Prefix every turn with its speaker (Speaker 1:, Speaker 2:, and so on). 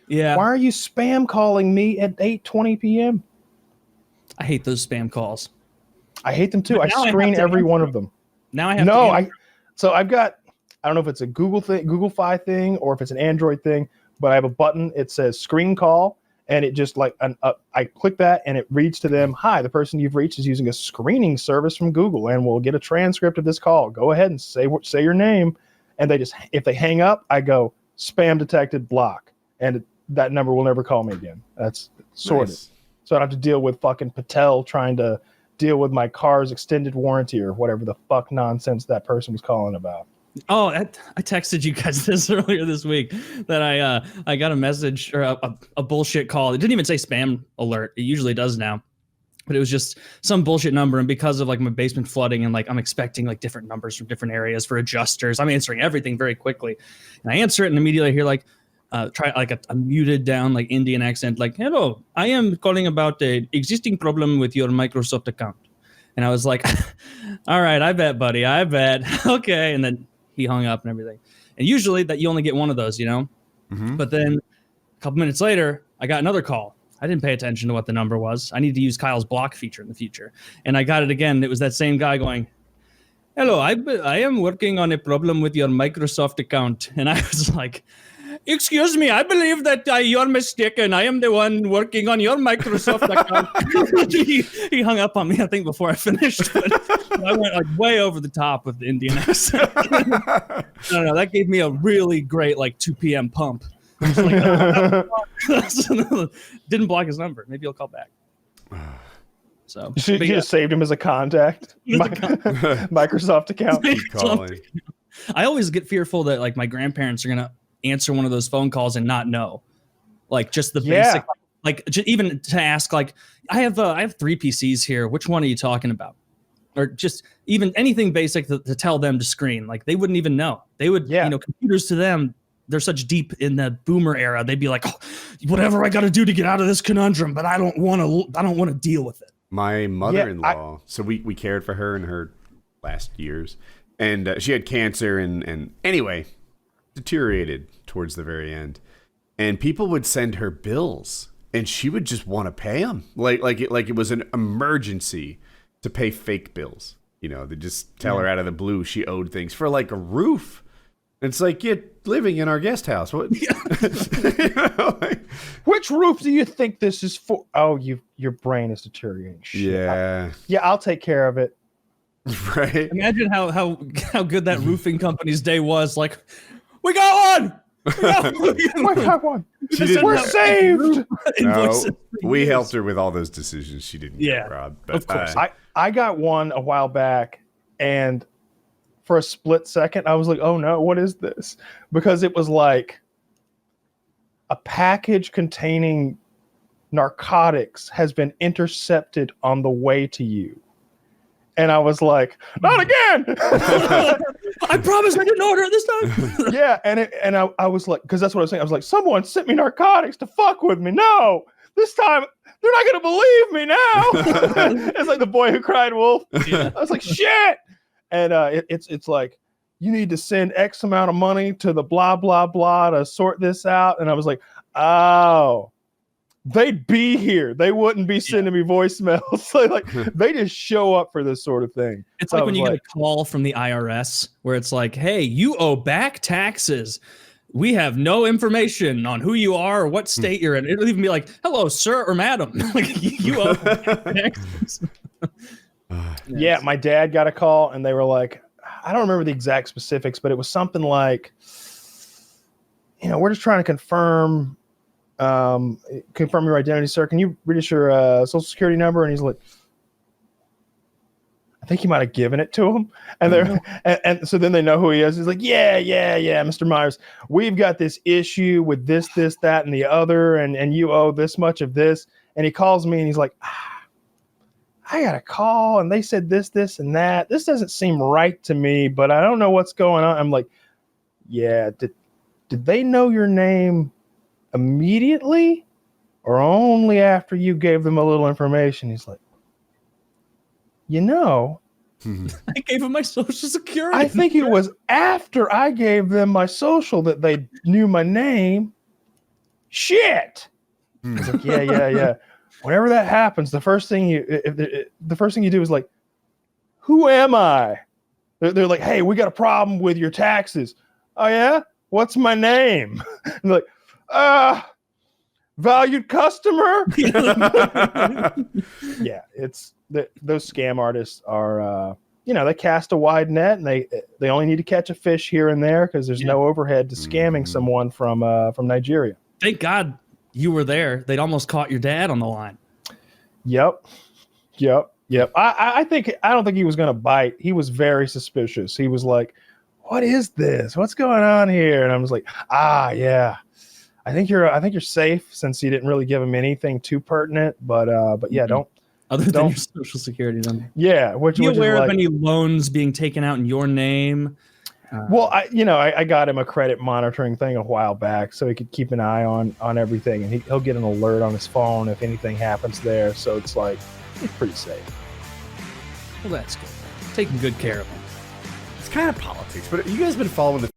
Speaker 1: Yeah.
Speaker 2: Why are you spam calling me at 8:20 p.m.?
Speaker 1: I hate those spam calls.
Speaker 2: I hate them too. I screen every one of them.
Speaker 1: Now I have to.
Speaker 2: So I've got, I don't know if it's a Google thing, Google Fi thing, or if it's an Android thing, but I have a button. It says screen call, and it just like I click that, and it reads to them, "Hi, the person you've reached is using a screening service from Google, and we'll get a transcript of this call. Go ahead and say your name." And they just, if they hang up, I go spam detected, block, and that number will never call me again. That's sorted. Nice. So I don't have to deal with fucking Patel trying to deal with my car's extended warranty or whatever the fuck nonsense that person was calling about.
Speaker 1: Oh, I texted you guys this earlier this week that I got a message or a bullshit call. It didn't even say spam alert. It usually does now. But it was just some bullshit number, and because of like my basement flooding and like I'm expecting like different numbers from different areas for adjusters, I'm answering everything very quickly, and I answer it, and immediately I hear like try like a muted down like Indian accent, like, "Hello, I am calling about a existing problem with your Microsoft account," and I was like, "All right, I bet, buddy, I bet." Okay, and then he hung up and everything, and usually that you only get one of those, you know, but then a couple minutes later, I got another call. I didn't pay attention to what the number was. I need to use Kyle's block feature in the future. And I got it again. It was that same guy going, "Hello, I am working on a problem with your Microsoft account." And I was like, "Excuse me, I believe that you're mistaken. I am the one working on your Microsoft account." He hung up on me, I think, before I finished. But I went like way over the top with the Indian accent. I don't know. That gave me a really great like 2 p.m. pump. Like, didn't block his number. Maybe he'll call back. So
Speaker 2: you just saved him as a contact. Microsoft account.
Speaker 3: Keep calling.
Speaker 1: I always get fearful that like my grandparents are gonna answer one of those phone calls and not know, like just the basic, like even to ask, like I have 3 PCs here. Which one are you talking about? Or just even anything basic to tell them to screen. Like they wouldn't even know. They would, computers to them, they're such deep in the boomer era. They'd be like, "Oh, whatever I got to do to get out of this conundrum, but I don't want to deal with it."
Speaker 3: My mother-in-law, so we cared for her in her last years, and she had cancer, and anyway, deteriorated towards the very end. And people would send her bills, and she would just want to pay them, like it was an emergency to pay fake bills. You know, they just tell her out of the blue she owed things for like a roof. It's like, you're living in our guest house. What?
Speaker 2: Which roof do you think this is for? Oh, your brain is deteriorating. Shit.
Speaker 3: Yeah.
Speaker 2: I'll take care of it.
Speaker 3: Right.
Speaker 1: Imagine how good that roofing company's day was. Like, we got one.
Speaker 2: We got one. We're saved.
Speaker 3: No, we helped her with all those decisions she didn't get, Rob. But,
Speaker 1: of course.
Speaker 2: I got one a while back, and for a split second, I was like, "Oh no, what is this?" Because it was like a package containing narcotics has been intercepted on the way to you. And I was like, "Not again!"
Speaker 1: I promise I didn't order it this time.
Speaker 2: Yeah, and I was like, because that's what I was saying. I was like, "Someone sent me narcotics to fuck with me. No, this time they're not gonna believe me now." It's like the boy who cried wolf. Yeah. I was like, "Shit!" And it's like, you need to send X amount of money to the blah, blah, blah to sort this out. And I was like, oh, they'd be here. They wouldn't be sending me voicemails. So like, they just show up for this sort of thing.
Speaker 1: It's like when you get a call from the IRS where it's like, "Hey, you owe back taxes. We have no information on who you are or what state you're in." It'll even be like, "Hello, sir or madam." Like, you owe back taxes.
Speaker 2: Yeah, my dad got a call and they were like, I don't remember the exact specifics, but it was something like, "We're just trying to confirm your identity, sir. Can you read us your social security number?" And he's like, I think he might have given it to him. And and so then they know who he is. He's like, yeah, Mr. Myers, we've got this issue with this, that, and the other, and you owe this much of this. And he calls me and he's like, I got a call and they said this, and that. This doesn't seem right to me, but I don't know what's going on. I'm like, yeah, did they know your name immediately or only after you gave them a little information? He's like,
Speaker 1: I gave him my social security.
Speaker 2: I think it was after I gave them my social that they knew my name. shit. I was like, yeah. Whenever that happens, the first thing you do is like, who am I? They're like, hey, we got a problem with your taxes. Oh yeah, what's my name? And they're like, valued customer. Yeah, it's those scam artists are, they cast a wide net, and they only need to catch a fish here and there because there's no overhead to scamming someone from Nigeria.
Speaker 1: Thank God you were there. They'd almost caught your dad on the line.
Speaker 2: Yep. I don't think he was gonna bite. He was very suspicious. He was like, "What is this? What's going on here?" And I was like, yeah. I think you're safe since you didn't really give him anything too pertinent. But yeah, don't
Speaker 1: other than your social security number.
Speaker 2: Yeah,
Speaker 1: Are you aware of any loans being taken out in your name?
Speaker 2: Well, I got him a credit monitoring thing a while back, so he could keep an eye on everything, and he'll get an alert on his phone if anything happens there. So it's like he's pretty safe.
Speaker 1: Well, that's good. Taking good care of him.
Speaker 3: It's kind of politics, but you guys been following the